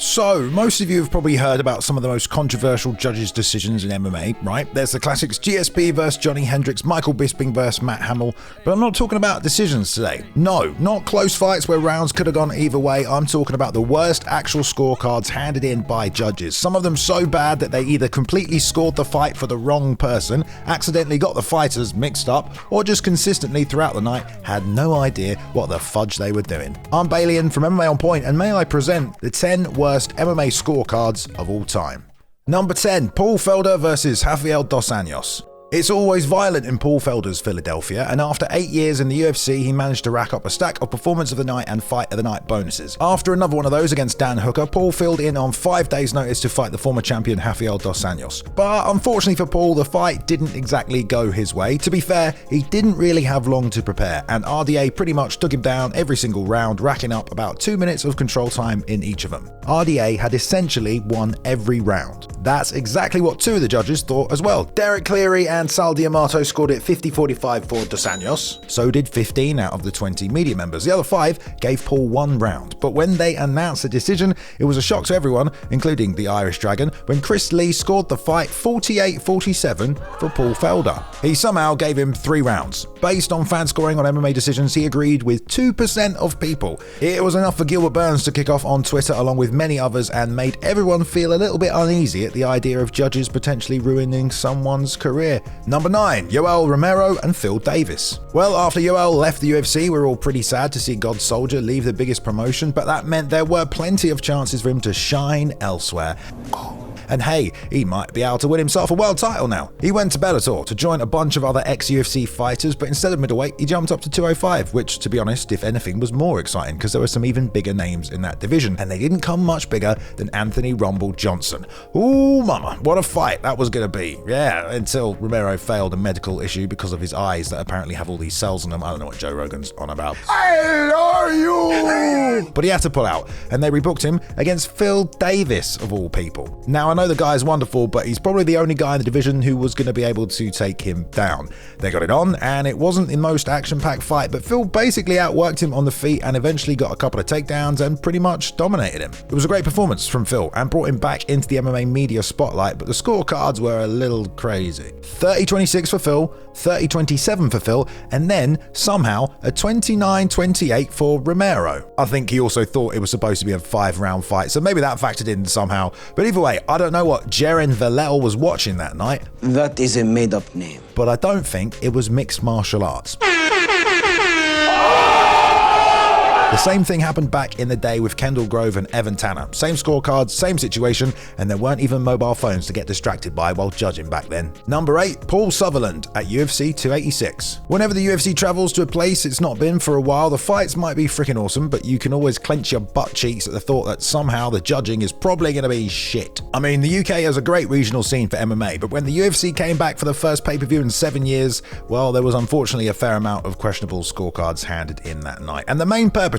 So, most of you have probably heard about some of the most controversial judges' decisions in MMA, right? There's the classics GSP vs Johnny Hendricks, Michael Bisping vs Matt Hamill, but I'm not talking about decisions today. No, not close fights where rounds could have gone either way. I'm talking about the worst actual scorecards handed in by judges. Some of them so bad that they either completely scored the fight for the wrong person, accidentally got the fighters mixed up, or just consistently throughout the night had no idea what the fudge they were doing. I'm Balian from MMA On Point, and may I present the 10 worst MMA scorecards of all time. Number 10, Paul Felder vs Rafael dos Anjos. It's always violent in Paul Felder's Philadelphia, and after 8 years in the UFC, he managed to rack up a stack of Performance of the Night and Fight of the Night bonuses. After another one of those against Dan Hooker, Paul filled in on 5 days' notice to fight the former champion Rafael dos Anjos. But unfortunately for Paul, the fight didn't exactly go his way. To be fair, he didn't really have long to prepare, and RDA pretty much took him down every single round, racking up about 2 minutes of control time in each of them. RDA had essentially won every round. That's exactly what 2 of the judges thought as well. Derek Cleary and Sal D'Amato scored it 50-45 for dos Anjos. So did 15 out of the 20 media members. The other 5 gave Paul 1 round. But when they announced the decision, it was a shock to everyone, including the Irish Dragon, when Chris Lee scored the fight 48-47 for Paul Felder. He somehow gave him 3 rounds. Based on fan scoring on MMA decisions, he agreed with 2% of people. It was enough for Gilbert Burns to kick off on Twitter along with many others and made everyone feel a little bit uneasy at the idea of judges potentially ruining someone's career. Number 9, Yoel Romero and Phil Davis. Well, after Yoel left the UFC, we're all pretty sad to see God's Soldier leave the biggest promotion, but that meant there were plenty of chances for him to shine elsewhere. And hey, he might be able to win himself a world title now. He went to Bellator to join a bunch of other ex-UFC fighters, but instead of middleweight, he jumped up to 205, which, to be honest, if anything, was more exciting because there were some even bigger names in that division, and they didn't come much bigger than Anthony Rumble Johnson. Ooh, mama, what a fight that was going to be. Yeah, until Romero failed a medical issue because of his eyes that apparently have all these cells in them. I don't know what Joe Rogan's on about. I love you! But he had to pull out, and they rebooked him against Phil Davis, of all people. Now, I know the guy's wonderful, but he's probably the only guy in the division who was going to be able to take him down. They got it on, and it wasn't the most action-packed fight, but Phil basically outworked him on the feet and eventually got a couple of takedowns and pretty much dominated him. It was a great performance from Phil and brought him back into the MMA media spotlight, but the scorecards were a little crazy. 30-26 for Phil, 30-27 for Phil, and then somehow a 29-28 for Romero. I think he also thought it was supposed to be a 5-round fight, so maybe that factored in somehow. But either way, I don't know what Jaren Valel was watching that night. That is a made-up name. But I don't think it was mixed martial arts. The same thing happened back in the day with Kendall Grove and Evan Tanner. Same scorecards, same situation, and there weren't even mobile phones to get distracted by while judging back then. Number 8, Paul Sutherland at UFC 286. Whenever the UFC travels to a place it's not been for a while, the fights might be freaking awesome, but you can always clench your butt cheeks at the thought that somehow the judging is probably going to be shit. I mean, the UK has a great regional scene for MMA, but when the UFC came back for the first pay-per-view in 7 years, well, there was unfortunately a fair amount of questionable scorecards handed in that night. And the main perpetrator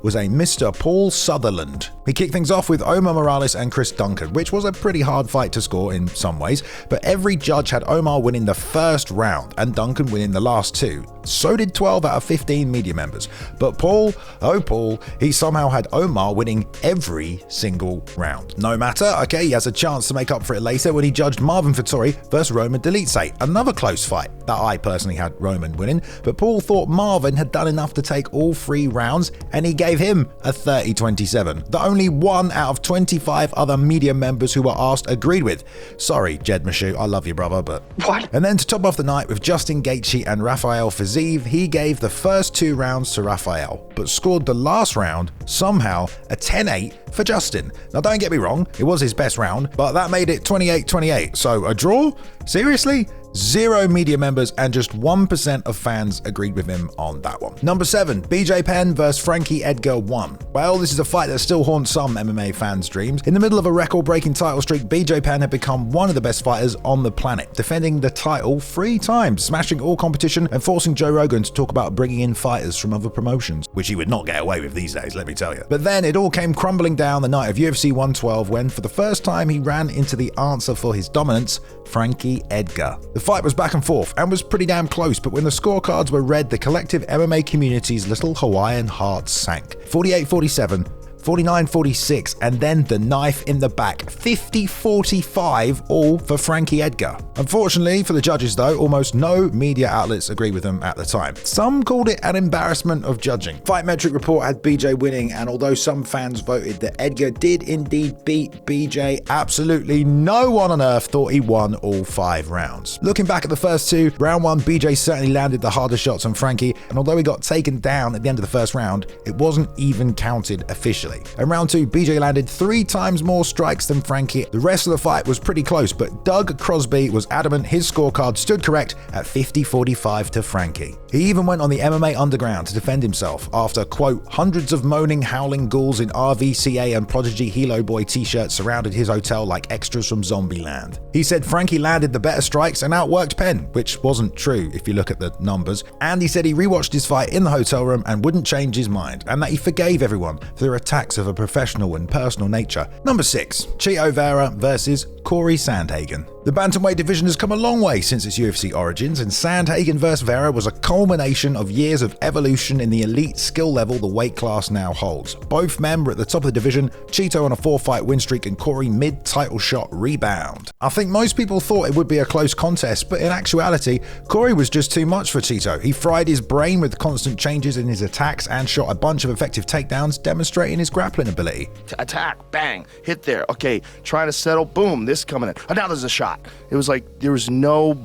was a Mr. Paul Sutherland. He kicked things off with Omar Morales and Chris Duncan, which was a pretty hard fight to score in some ways, but every judge had Omar winning the first round and Duncan winning the last 2. So did 12 out of 15 media members. But Paul, oh Paul, he somehow had Omar winning every single round. No matter, okay, he has a chance to make up for it later when he judged Marvin Vettori versus Roman Dolidze, another close fight that I personally had Roman winning, but Paul thought Marvin had done enough to take all 3 rounds and he gave him a 30-27 that only 1 out of 25 other media members who were asked agreed with. Sorry, Jed Meshew, I love you, brother, but... What? And then to top off the night with Justin Gaethje and Rafael Fiziev, he gave the first 2 rounds to Rafael, but scored the last round, somehow, a 10-8 for Justin. Now don't get me wrong, it was his best round, but that made it 28-28, so a draw? Seriously? 0 media members and just 1% of fans agreed with him on that one. Number 7, BJ Penn vs Frankie Edgar 1. Well, this is a fight that still haunts some MMA fans' dreams. In the middle of a record-breaking title streak, BJ Penn had become one of the best fighters on the planet, defending the title 3 times, smashing all competition and forcing Joe Rogan to talk about bringing in fighters from other promotions, which he would not get away with these days, let me tell you. But then it all came crumbling down the night of UFC 112 when, for the first time, he ran into the answer for his dominance, Frankie Edgar. The fight was back and forth and was pretty damn close, but when the scorecards were read, the collective MMA community's little Hawaiian hearts sank. 48-47 49-46, and then the knife in the back, 50-45, all for Frankie Edgar. Unfortunately for the judges though, almost no media outlets agree with them at the time. Some called it an embarrassment of judging. Fight Metric Report had BJ winning, and although some fans voted that Edgar did indeed beat BJ, absolutely no one on earth thought he won all 5 rounds. Looking back at the first 2, round 1 BJ certainly landed the harder shots on Frankie, and although he got taken down at the end of the first round, it wasn't even counted officially. In round 2, BJ landed 3 times more strikes than Frankie. The rest of the fight was pretty close, but Doug Crosby was adamant his scorecard stood correct at 50-45 to Frankie. He even went on the MMA Underground to defend himself after, quote, hundreds of moaning, howling ghouls in RVCA and Prodigy Hilo Boy t-shirts surrounded his hotel like extras from Zombieland. He said Frankie landed the better strikes and outworked PENN, which wasn't true if you look at the numbers, and he said he rewatched his fight in the hotel room and wouldn't change his mind, and that he forgave everyone for their attacks of a professional and personal nature. Number 6, CHITO Vera versus Corey Sandhagen. The bantamweight division has come a long way since its UFC origins, and Sandhagen vs Vera was a culmination of years of evolution in the elite skill level the weight class now holds. Both men were at the top of the division, CHITO on a 4-fight win streak and Corey mid-title shot rebound. I think most people thought it would be a close contest, but in actuality, Corey was just too much for CHITO. He fried his brain with constant changes in his attacks and shot a bunch of effective takedowns, demonstrating his grappling ability. Attack, bang, hit there, okay, trying to settle, boom, this coming in, oh, now there's a shot. It was like there was no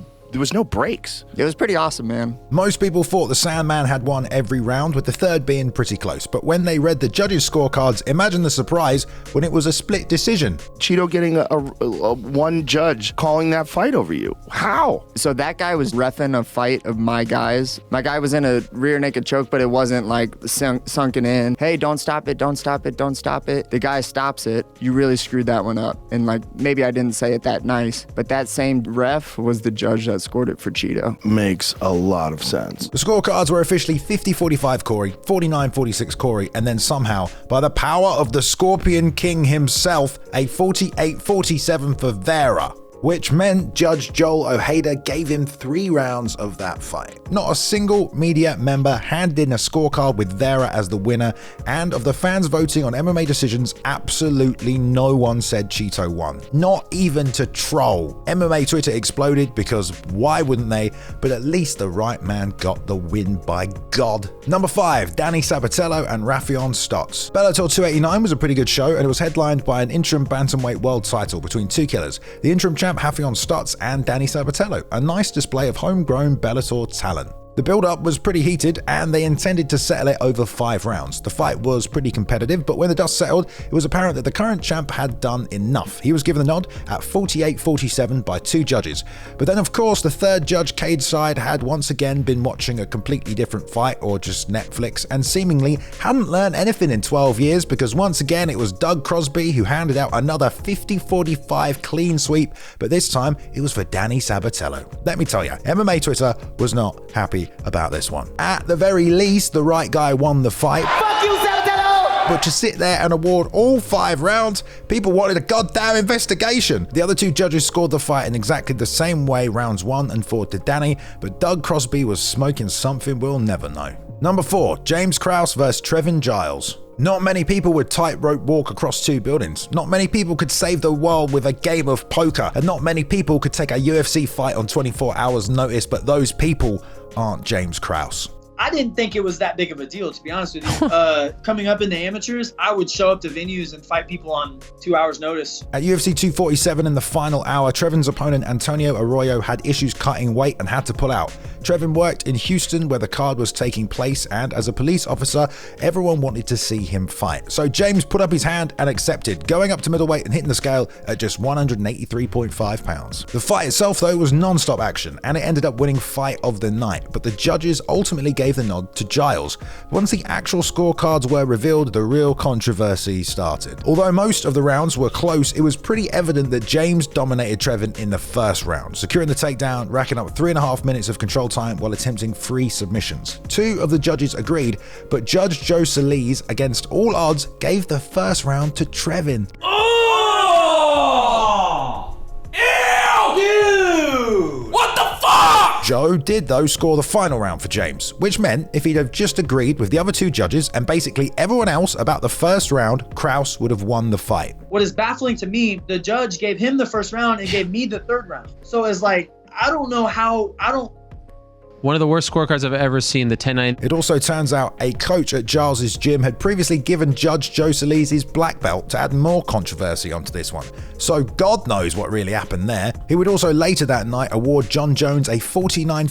breaks. It was pretty awesome, man. Most people thought the Sandman had won every round, with the third being pretty close, but when they read the judges' scorecards, imagine the surprise when it was a split decision. CHITO getting a one judge calling that fight over you. How? So that guy was reffing a fight of my guys. My guy was in a rear naked choke, but it wasn't like sunken in. Hey, don't stop it, don't stop it, don't stop it. The guy stops it. You really screwed that one up. And like, maybe I didn't say it that nice, but that same ref was the judge that scored it for CHITO. Makes a lot of sense. The scorecards were officially 50-45 Corey, 49-46 Corey, and then somehow, by the power of the Scorpion King himself, a 48-47 for Vera, which meant Judge Joel Ojeda gave him 3 rounds of that fight. Not a single media member handed in a scorecard with Vera as the winner, and of the fans voting on MMA decisions, absolutely no one said CHITO won. Not even to troll. MMA Twitter exploded because why wouldn't they? But at least the right man got the win, by God. Number 5, Danny Sabatello and Rafion STOTS. Bellator 289 was a pretty good show, and it was headlined by an interim bantamweight world title between 2 killers. The interim champ Rafion STOTS and Danny Sabatello, a nice display of homegrown Bellator talent. The build-up was pretty heated, and they intended to settle it over 5 rounds. The fight was pretty competitive, but when the dust settled, it was apparent that the current champ had done enough. He was given the nod at 48-47 by 2 judges. But then, of course, the third judge, cage side, had once again been watching a completely different fight, or just Netflix, and seemingly hadn't learned anything in 12 years, because once again, it was Doug Crosby who handed out another 50-45 clean sweep, but this time, it was for Danny Sabatello. Let me tell you, MMA Twitter was not happy about this one. At the very least, the right guy won the fight. Fuck you, Sandhagen! But to sit there and award all 5 rounds, people wanted a goddamn investigation. The other 2 judges scored the fight in exactly the same way rounds 1 and 4 to Danny, but Doug Crosby was smoking something we'll never know. Number 4, James Krause vs Trevin Giles. Not many people would tightrope walk across 2 buildings. Not many people could save the world with a game of poker. And not many people could take a UFC fight on 24 hours notice, but those people aren't James Krause. I didn't think it was that big of a deal, to be honest with you. Coming up in the amateurs, I would show up to venues and fight people on 2 hours notice. At UFC 247 in the final hour, Trevin's opponent Antonio Arroyo had issues cutting weight and had to pull out. Trevin worked in Houston where the card was taking place, and as a police officer, everyone wanted to see him fight. So James put up his hand and accepted, going up to middleweight and hitting the scale at just 183.5 pounds. The fight itself, though, was non-stop action, and it ended up winning fight of the night, but the judges ultimately gave the nod to Giles. Once the actual scorecards were revealed, the real controversy started. Although most of the rounds were close, it was pretty evident that James dominated Trevin in the first round, securing the takedown, racking up 3.5 minutes of control time while attempting 3 submissions. 2 of the judges agreed, but Judge Joe Solis, against all odds, gave the first round to Trevin. Oh! Ew! Dude! What the fuck? Joe did, though, score the final round for James, which meant if he'd have just agreed with the other two judges and basically everyone else about the first round, KRAUSE would have won the fight. What is baffling to me, the judge gave him the first round and gave me the third round. So it's like, I don't know how, One of the worst scorecards I've ever seen, the 10-9. It also turns out a coach at Giles's gym had previously given Judge Joe Solis's black belt to add more controversy onto this one. So God knows what really happened there. He would also later that night award John Jones a 49-47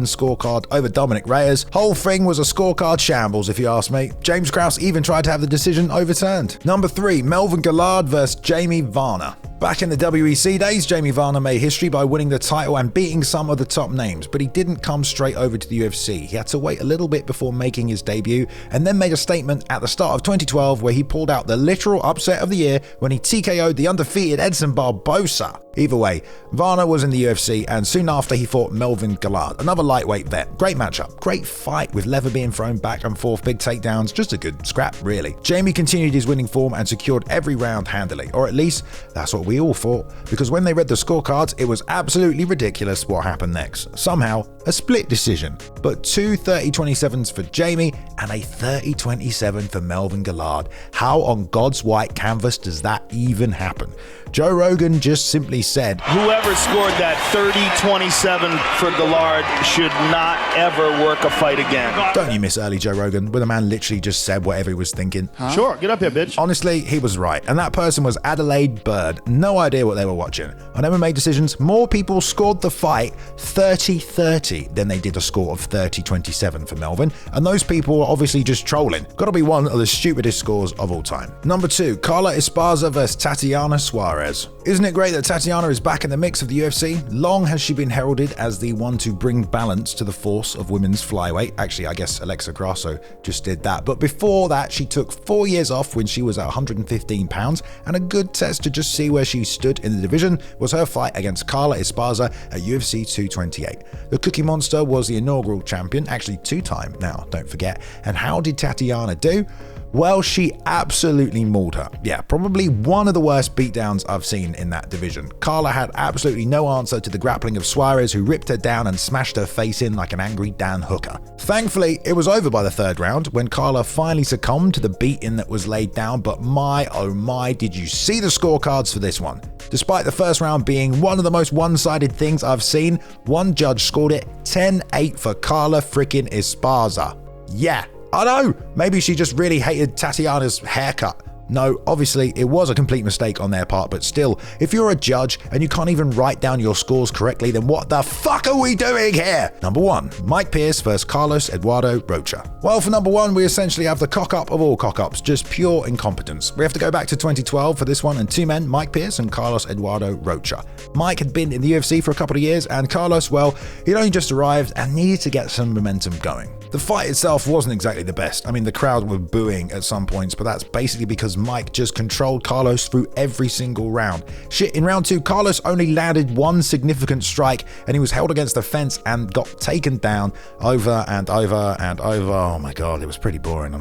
scorecard over Dominic Reyes. Whole thing was a scorecard shambles if you ask me. James KRAUSE even tried to have the decision overturned. Number 3, Melvin Guillard versus Jamie Varner. Back in the WEC days, Jamie Varner made history by winning the title and beating some of the top names, but he didn't come straight over to the UFC. He had to wait a little bit before making his debut, and then made a statement at the start of 2012 where he pulled out the literal upset of the year when he TKO'd the undefeated Edson Barbosa. Either way, Varner was in the UFC, and soon after he fought Melvin Guillard, another lightweight vet. Great matchup, great fight with leather being thrown back and forth, big takedowns, just a good scrap really. Jamie continued his winning form and secured every round handily, or at least that's what we all thought, because when they read the scorecards, it was absolutely ridiculous what happened next. Somehow, a split decision, but 2 30-27s for Jamie and a 30-27 for Melvin Guillard. How on God's white canvas does that even happen? Joe Rogan just simply said, "Whoever scored that 30-27 for Guillard should not ever work a fight again." Don't you miss early Joe Rogan, where the man literally just said whatever he was thinking? Sure, get up here, bitch. Honestly, he was right, and that person was Adelaide Bird. No idea what they were watching. On MMA Decisions, more people scored the fight 30-30 than they did a score of 30-27 for Melvin, and those people were obviously just trolling. Gotta be one of the stupidest scores of all time. Number 2, Carla Esparza versus Tatiana Suarez. Isn't it great that Tatiana is back in the mix of the UFC? Long has she been heralded as the one to bring balance to the force of women's flyweight. Actually, I guess Alexa Grasso just did that. But before that, she took 4 years off when she was at 115 pounds, and a good test to just see where she stood in the division was her fight against Carla Esparza at UFC 228. The Cookie Monster was the inaugural champion, actually 2-time now, don't forget. And how did Tatiana do? Well, she absolutely mauled her. Yeah, probably one of the worst beatdowns I've seen in that division. Carla had absolutely no answer to the grappling of Suarez, who ripped her down and smashed her face in like an angry Dan Hooker. Thankfully, it was over by the third round when Carla finally succumbed to the beating that was laid down, but my oh my, did you see the scorecards for this one? Despite the first round being one of the most one-sided things I've seen, one judge scored it 10-8 for Carla frickin' Esparza. Yeah. I know, maybe she just really hated Tatiana's haircut. No, obviously it was a complete mistake on their part, but still, if you're a judge and you can't even write down your scores correctly, then what the fuck are we doing here? Number 1, Mike Pierce versus Carlos Eduardo Rocha. Well, for number 1, we essentially have the cock-up of all cock-ups, just pure incompetence. We have to go back to 2012 for this one, and two men, Mike Pierce and Carlos Eduardo Rocha. Mike had been in the UFC for a couple of years, and Carlos, well, he'd only just arrived and needed to get some momentum going. The fight itself wasn't exactly the best. I mean, the crowd were booing at some points, but that's basically because Mike just controlled Carlos through every single round. Shit, in round 2, Carlos only landed one significant strike, and he was held against the fence and got taken down over and over and over. Oh my god, it was pretty boring.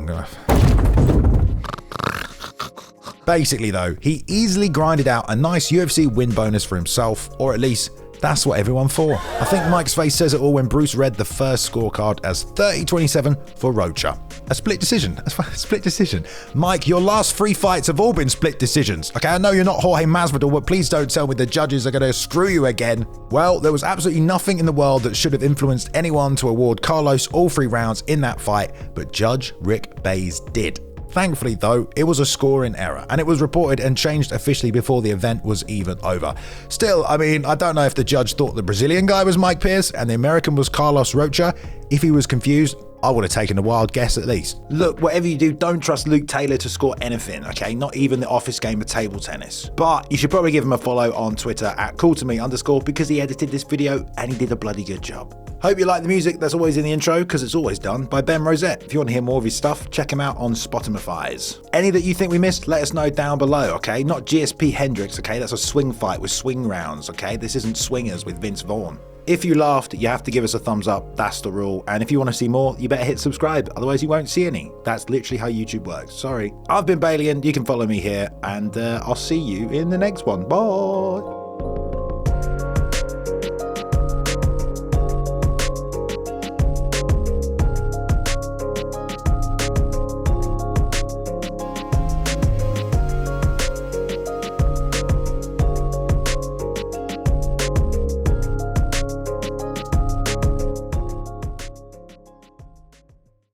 Basically though, he easily grinded out a nice UFC win bonus for himself, or at least that's what everyone thought. I think Mike's face says it all when Bruce read the first scorecard as 30-27 for Rocha. A split decision. A split decision. Mike, your last 3 fights have all been split decisions. Okay, I know you're not Jorge Masvidal, but please don't tell me the judges are going to screw you again. Well, there was absolutely nothing in the world that should have influenced anyone to award Carlos all 3 rounds in that fight, but Judge Rick Bays did. Thankfully though, it was a scoring error, and it was reported and changed officially before the event was even over. Still, I mean, I don't know if the judge thought the Brazilian guy was Mike Pierce and the American was Carlos Rocha. If he was confused, I would have taken a wild guess at least. Look, whatever you do, don't trust Luke Taylor to score anything, okay? Not even the office game of table tennis. But you should probably give him a follow on Twitter at @cooltome_ because he edited this video and he did a bloody good job. Hope you like the music that's always in the intro, because it's always done, by Ben Rosette. If you want to hear more of his stuff, check him out on Spotify's. Any that you think we missed, let us know down below, okay? Not GSP Hendricks, okay? That's a swing fight with swing rounds, okay? This isn't swingers with Vince Vaughn. If you laughed, you have to give us a thumbs up. That's the rule. And if you want to see more, you better hit subscribe. Otherwise, you won't see any. That's literally how YouTube works. Sorry. I've been Bailey, and you can follow me here. And I'll see you in the next one. Bye.